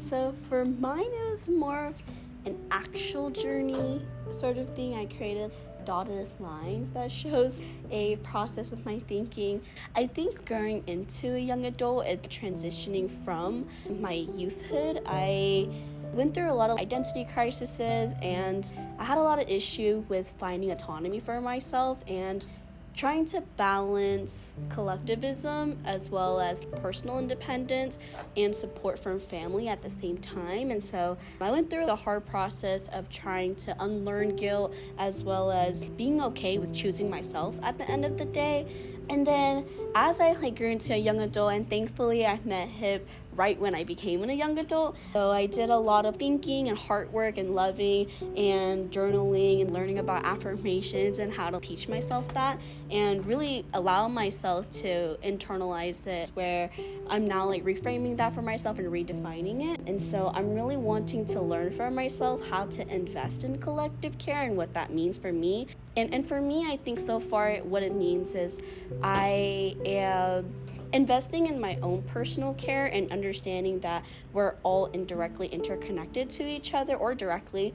So for mine, it was more of an actual journey sort of thing. I created dotted lines that shows a process of my thinking. I think going into a young adult, it's transitioning from my youthhood. I went through a lot of identity crises, and I had a lot of issue with finding autonomy for myself and trying to balance collectivism as well as personal independence and support from family at the same time. And so I went through the hard process of trying to unlearn guilt as well as being okay with choosing myself at the end of the day. And then as I grew into a young adult, and thankfully I met Hip right when I became a young adult. So I did a lot of thinking and heart work and loving and journaling and learning about affirmations and how to teach myself that and really allow myself to internalize it, where I'm now reframing that for myself and redefining it. And so I'm really wanting to learn for myself how to invest in collective care and what that means for me. And for me, I think so far what it means is I am investing in my own personal care and understanding that we're all indirectly interconnected to each other, or directly,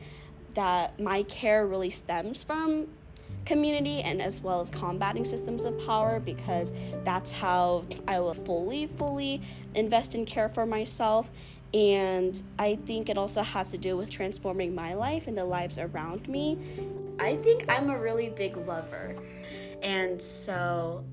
that my care really stems from community and as well as combating systems of power, because that's how I will fully invest in care for myself. And I think it also has to do with transforming my life and the lives around me. I think I'm a really big lover, and so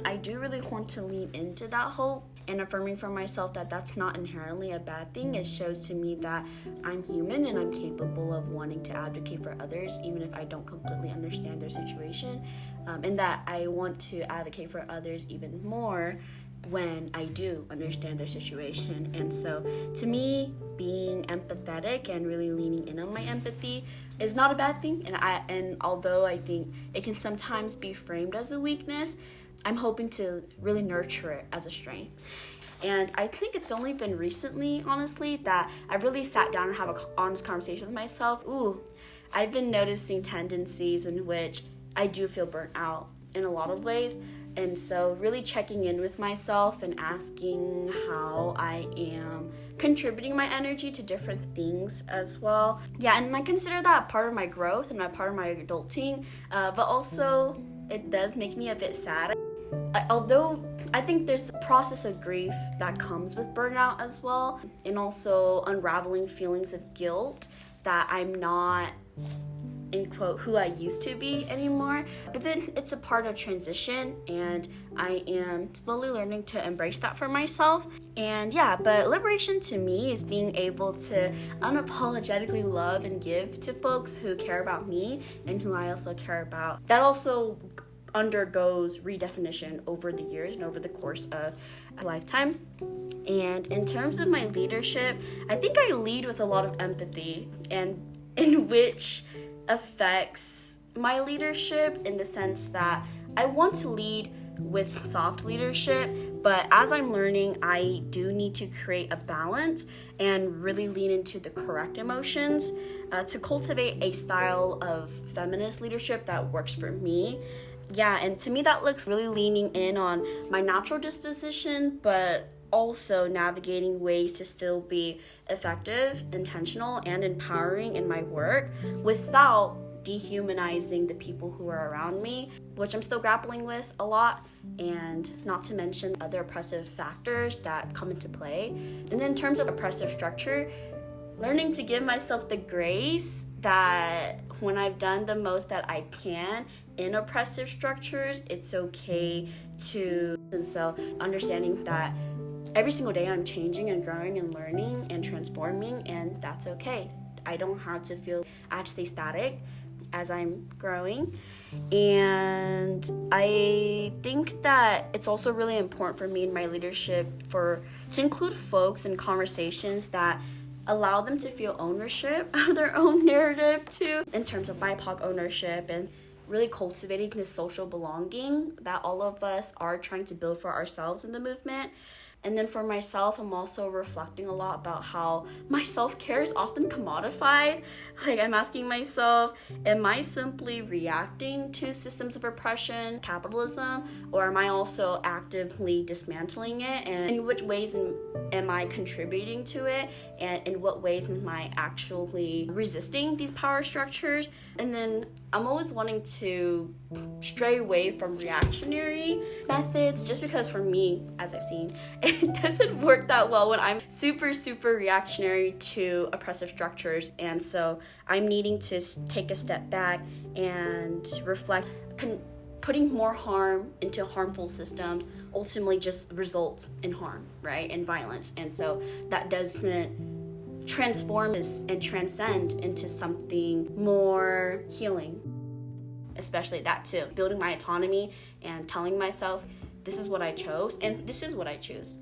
I do really want to lean into that hope and affirming for myself that that's not inherently a bad thing. It shows to me that I'm human and I'm capable of wanting to advocate for others, even if I don't completely understand their situation, and that I want to advocate for others even more when I do understand their situation. And so to me, being empathetic and really leaning in on my empathy is not a bad thing. And although I think it can sometimes be framed as a weakness, I'm hoping to really nurture it as a strength. And I think it's only been recently, honestly, that I've really sat down and have an honest conversation with myself. I've been noticing tendencies in which I do feel burnt out in a lot of ways. And so really checking in with myself and asking how I am contributing my energy to different things as well. Yeah, and I consider that part of my growth and part of my adulting, but also it does make me a bit sad. Although I think there's a process of grief that comes with burnout as well, and also unraveling feelings of guilt that I'm not, in quote, who I used to be anymore. But then it's a part of transition, and I am slowly learning to embrace that for myself. And yeah, but liberation to me is being able to unapologetically love and give to folks who care about me and who I also care about. That also undergoes redefinition over the years and over the course of a lifetime. And in terms of my leadership, I think I lead with a lot of empathy, and in which affects my leadership in the sense that I want to lead with soft leadership, but as I'm learning, I do need to create a balance and really lean into the correct emotions to cultivate a style of feminist leadership that works for me. Yeah, and to me that looks really leaning in on my natural disposition, but also navigating ways to still be effective, intentional, and empowering in my work without dehumanizing the people who are around me, which I'm still grappling with a lot, and not to mention other oppressive factors that come into play. And then in terms of oppressive structure, learning to give myself the grace that when I've done the most that I can in oppressive structures, it's okay to, and so understanding that every single day I'm changing and growing and learning and transforming, and that's okay. I don't have to feel I have to stay static as I'm growing. And I think that it's also really important for me in my leadership to include folks in conversations that allow them to feel ownership of their own narrative too, in terms of BIPOC ownership, and really cultivating this social belonging that all of us are trying to build for ourselves in the movement. And then for myself, I'm also reflecting a lot about how my self-care is often commodified. Like, I'm asking myself, am I simply reacting to systems of oppression, capitalism, or am I also actively dismantling it? And in which ways am I contributing to it? And in what ways am I actually resisting these power structures? And then I'm always wanting to stray away from reactionary methods, just because for me, as I've seen, it doesn't work that well when I'm super reactionary to oppressive structures. And so I'm needing to take a step back and reflect. Putting more harm into harmful systems ultimately just results in harm, right, and violence. And so that doesn't transform and transcend into something more healing, especially that too. Building my autonomy and telling myself, this is what I chose and this is what I choose.